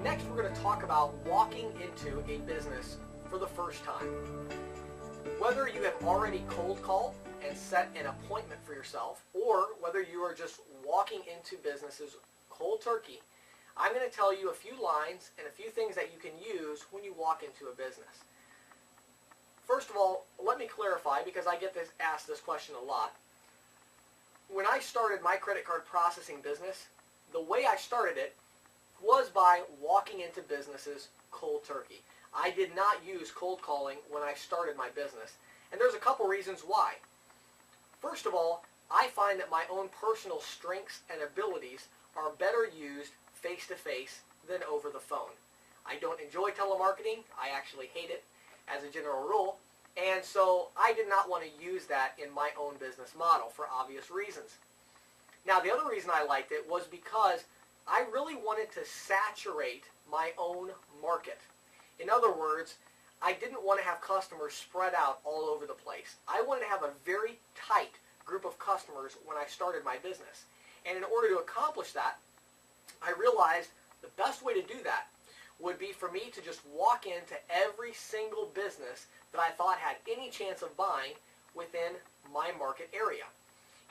Next, we're going to talk about walking into a business for the first time. Whether you have already cold called and set an appointment for yourself, or whether you are just walking into businesses cold turkey, I'm going to tell you a few lines and a few things that you can use when you walk into a business. First of all, let me clarify, because I get asked this question a lot. When I started my credit card processing business, the way I started it was by walking into businesses cold turkey. I did not use cold calling when I started my business, and there's a couple reasons why. First of all, I find that my own personal strengths and abilities are better used face-to-face than over the phone. I don't enjoy telemarketing. I actually hate it as a general rule. And so I did not want to use that in my own business model for obvious reasons. Now, the other reason I liked it was because I really wanted to saturate my own market. In other words, I didn't want to have customers spread out all over the place. I wanted to have a very tight group of customers when I started my business. And in order to accomplish that, I realized the best way to do that would be for me to just walk into every single business that I thought had any chance of buying within my market area.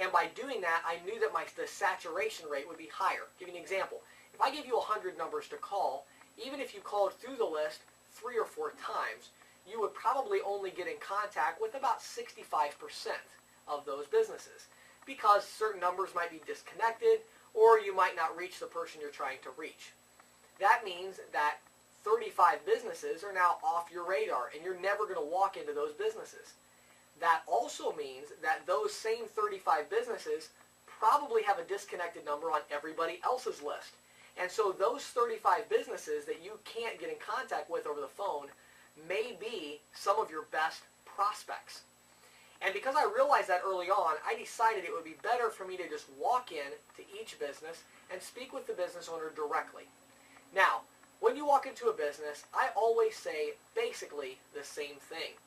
And by doing that, I knew that the saturation rate would be higher. I'll give you an example. If I give you 100 numbers to call, even if you called through the list 3 or 4 times, you would probably only get in contact with about 65% of those businesses, because certain numbers might be disconnected, or you might not reach the person you're trying to reach. That means that 35 businesses are now off your radar, and you're never going to walk into those businesses. That also means that those same 35 businesses probably have a disconnected number on everybody else's list. And so those 35 businesses that you can't get in contact with over the phone may be some of your best prospects. And because I realized that early on, I decided it would be better for me to just walk in to each business and speak with the business owner directly. Now, when you walk into a business, I always say basically the same thing.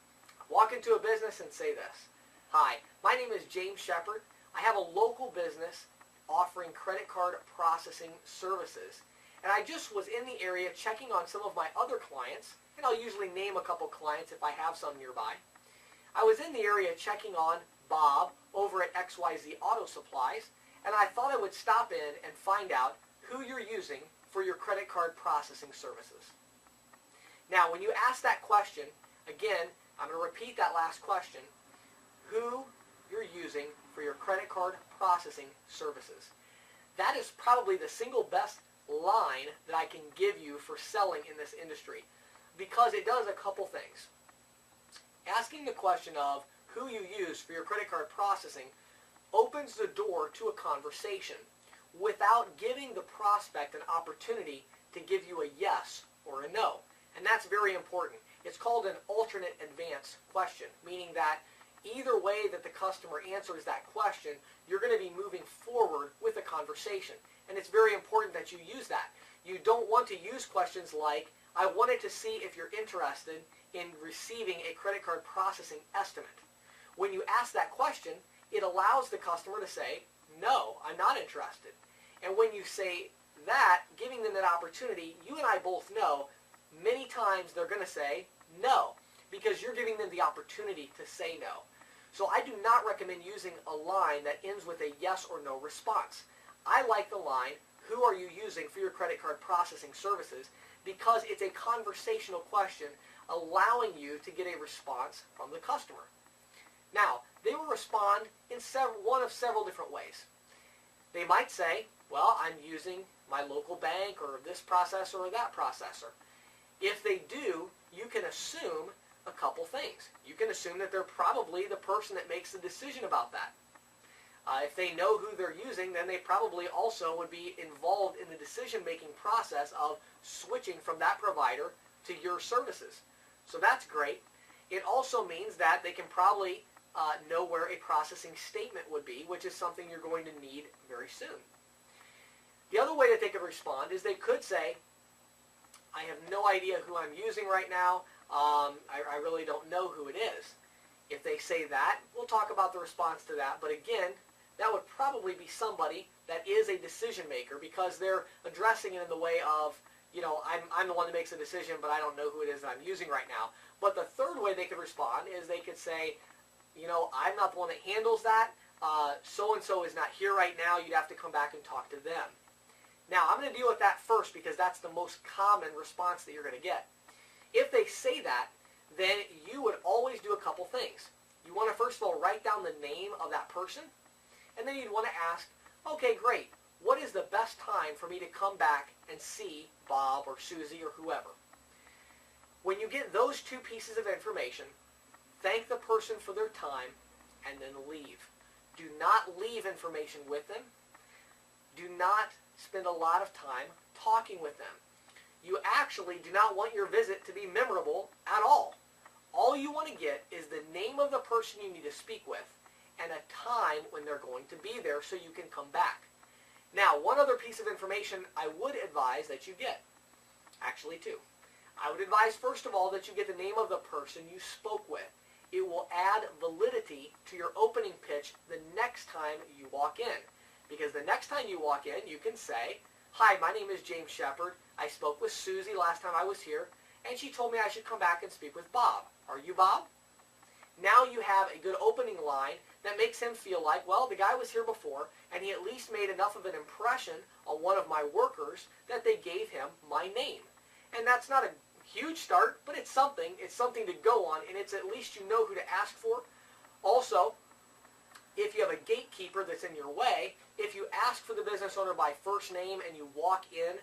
Walk into a business and say this: "Hi, my name is James Shepard. I have a local business offering credit card processing services. And I just was in the area checking on some of my other clients, and I'll usually name a couple clients if I have some nearby. I was in the area checking on Bob over at XYZ Auto Supplies, and I thought I would stop in and find out who you're using for your credit card processing services." Now, when you ask that question, again, I'm going to repeat that last question: who you're using for your credit card processing services. That is probably the single best line that I can give you for selling in this industry, because it does a couple things. Asking the question of who you use for your credit card processing opens the door to a conversation without giving the prospect an opportunity to give you a yes or a no. And that's very important. It's called an alternate advance question, meaning that either way that the customer answers that question, you're going to be moving forward with a conversation. And it's very important that you use that. You don't want to use questions like, "I wanted to see if you're interested in receiving a credit card processing estimate." When you ask that question, it allows the customer to say, "No, I'm not interested." And when you say that, giving them that opportunity, you and I both know many times they're going to say no, because you're giving them the opportunity to say no. So I do not recommend using a line that ends with a yes or no response. I like the line, "Who are you using for your credit card processing services?" because it's a conversational question allowing you to get a response from the customer. Now, they will respond in one of several different ways. They might say, "Well, I'm using my local bank or this processor or that processor." If they do, you can assume a couple things. You can assume that they're probably the person that makes the decision about that. If they know who they're using, then they probably also would be involved in the decision-making process of switching from that provider to your services. So that's great. It also means that they can probably know where a processing statement would be, which is something you're going to need very soon. The other way that they could respond is they could say, "I have no idea who I'm using right now. I really don't know who it is." If they say that, we'll talk about the response to that. But again, that would probably be somebody that is a decision maker, because they're addressing it in the way of, I'm the one that makes the decision, but I don't know who it is that I'm using right now. But the third way they could respond is they could say, I'm not the one that handles that. So-and-so is not here right now. You'd have to come back and talk to them. Now, I'm going to deal with that first because that's the most common response that you're going to get. If they say that, then you would always do a couple things. You want to first of all write down the name of that person, and then you'd want to ask, okay, great, what is the best time for me to come back and see Bob or Susie or whoever? When you get those two pieces of information, thank the person for their time, and then leave. Do not leave information with them. Do not spend a lot of time talking with them. You actually do not want your visit to be memorable at all. All you want to get is the name of the person you need to speak with and a time when they're going to be there so you can come back. Now, one other piece of information I would advise that you get, actually two. I would advise, first of all, that you get the name of the person you spoke with. It will add validity to your opening pitch the next time you walk in. Because the next time you walk in, you can say, hi, my name is James Shepard. I spoke with Susie last time I was here, and she told me I should come back and speak with Bob. Are you Bob? Now you have a good opening line that makes him feel like, well, the guy was here before, and he at least made enough of an impression on one of my workers that they gave him my name. And that's not a huge start, but it's something. It's something to go on, and it's at least you know who to ask for. Also, if you have a gatekeeper that's in your way, if you ask for the business owner by first name and you walk in,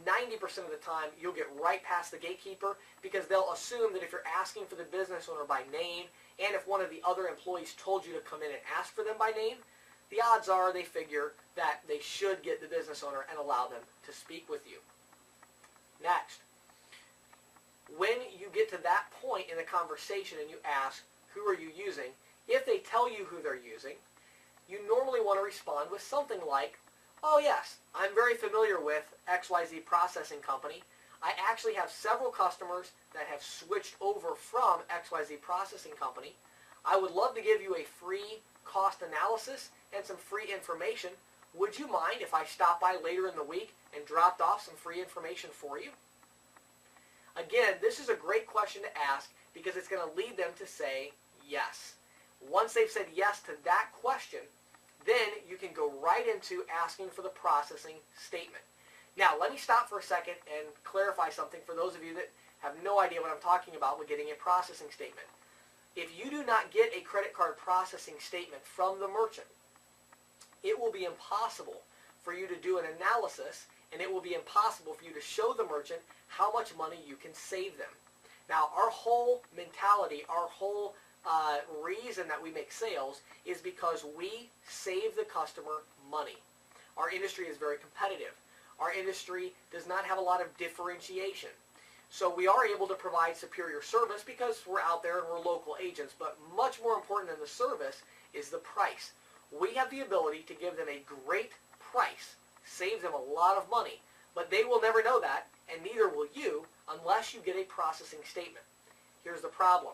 90% of the time you'll get right past the gatekeeper because they'll assume that if you're asking for the business owner by name and if one of the other employees told you to come in and ask for them by name, the odds are they figure that they should get the business owner and allow them to speak with you. Next, when you get to that point in the conversation and you ask, who are you using? If they tell you who they're using, you normally want to respond with something like, oh yes, I'm very familiar with XYZ Processing Company. I actually have several customers that have switched over from XYZ Processing Company. I would love to give you a free cost analysis and some free information. Would you mind if I stopped by later in the week and dropped off some free information for you? Again, this is a great question to ask because it's going to lead them to say yes. Once they've said yes to that question, then you can go right into asking for the processing statement. Now, let me stop for a second and clarify something for those of you that have no idea what I'm talking about with getting a processing statement. If you do not get a credit card processing statement from the merchant, it will be impossible for you to do an analysis, and it will be impossible for you to show the merchant how much money you can save them. Now, our whole mentality, our whole reason that we make sales is because we save the customer money. Our industry is very competitive. Our industry does not have a lot of differentiation. So we are able to provide superior service because we're out there and we're local agents, but much more important than the service is the price. We have the ability to give them a great price, save them a lot of money, but they will never know that, and neither will you unless you get a processing statement. Here's the problem.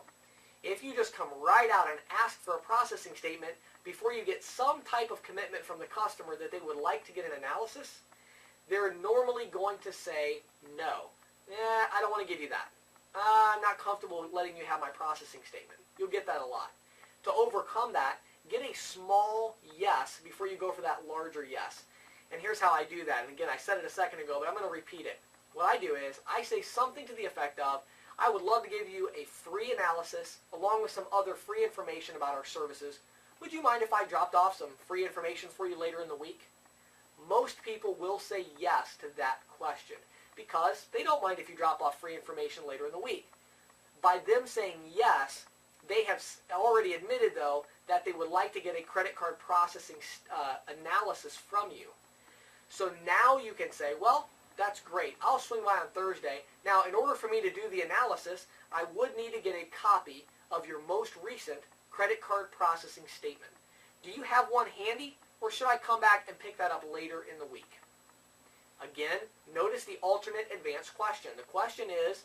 If you just come right out and ask for a processing statement before you get some type of commitment from the customer that they would like to get an analysis, they're normally going to say, no, I don't want to give you that. I'm not comfortable letting you have my processing statement. You'll get that a lot. To overcome that, get a small yes before you go for that larger yes. And here's how I do that. And again, I said it a second ago, but I'm going to repeat it. What I do is I say something to the effect of, I would love to give you a free analysis along with some other free information about our services. Would you mind if I dropped off some free information for you later in the week? Most people will say yes to that question because they don't mind if you drop off free information later in the week. By them saying yes, they have already admitted, though, that they would like to get a credit card processing analysis from you. So now you can say, well, that's great. I'll swing by on Thursday. Now, in order for me to do the analysis, I would need to get a copy of your most recent credit card processing statement. Do you have one handy, or should I come back and pick that up later in the week? Again, notice the alternate advanced question. The question is,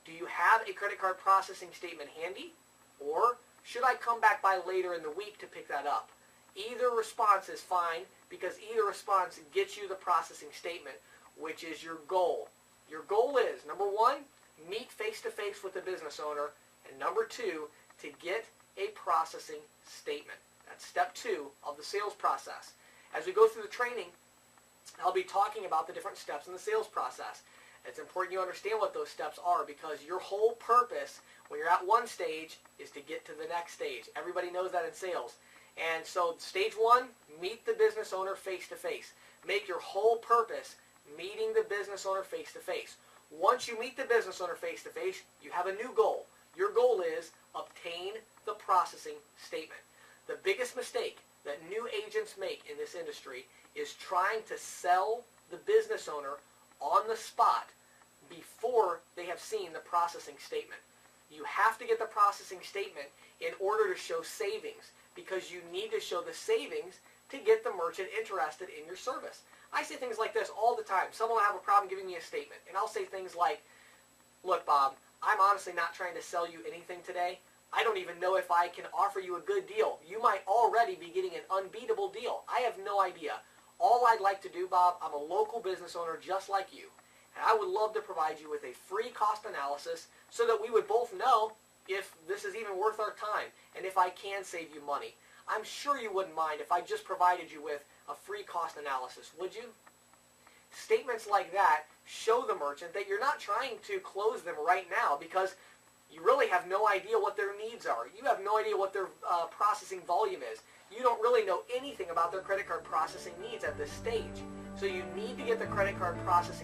do you have a credit card processing statement handy, or should I come back by later in the week to pick that up? Either response is fine because either response gets you the processing statement, which is your goal. Your goal is, number one, meet face-to-face with the business owner, and number two, to get a processing statement. That's step 2 of the sales process. As we go through the training, I'll be talking about the different steps in the sales process. It's important you understand what those steps are, because your whole purpose when you're at one stage is to get to the next stage. Everybody knows that in sales. And so stage 1, meet the business owner face-to-face. Make your whole purpose meeting the business owner face-to-face. Once you meet the business owner face-to-face, you have a new goal. Your goal is obtain the processing statement. The biggest mistake that new agents make in this industry is trying to sell the business owner on the spot before they have seen the processing statement. You have to get the processing statement in order to show savings, because you need to show the savings to get the merchant interested in your service. I say things like this all the time. Someone will have a problem giving me a statement, and I'll say things like, look, Bob, I'm honestly not trying to sell you anything today. I don't even know if I can offer you a good deal. You might already be getting an unbeatable deal. I have no idea. All I'd like to do, Bob, I'm a local business owner just like you, and I would love to provide you with a free cost analysis so that we would both know if this is even worth our time and if I can save you money. I'm sure you wouldn't mind if I just provided you with a free cost analysis, would you? Statements like that show the merchant that you're not trying to close them right now, because you really have no idea what their needs are. You have no idea what their processing volume is. You don't really know anything about their credit card processing needs at this stage. So you need to get the credit card processing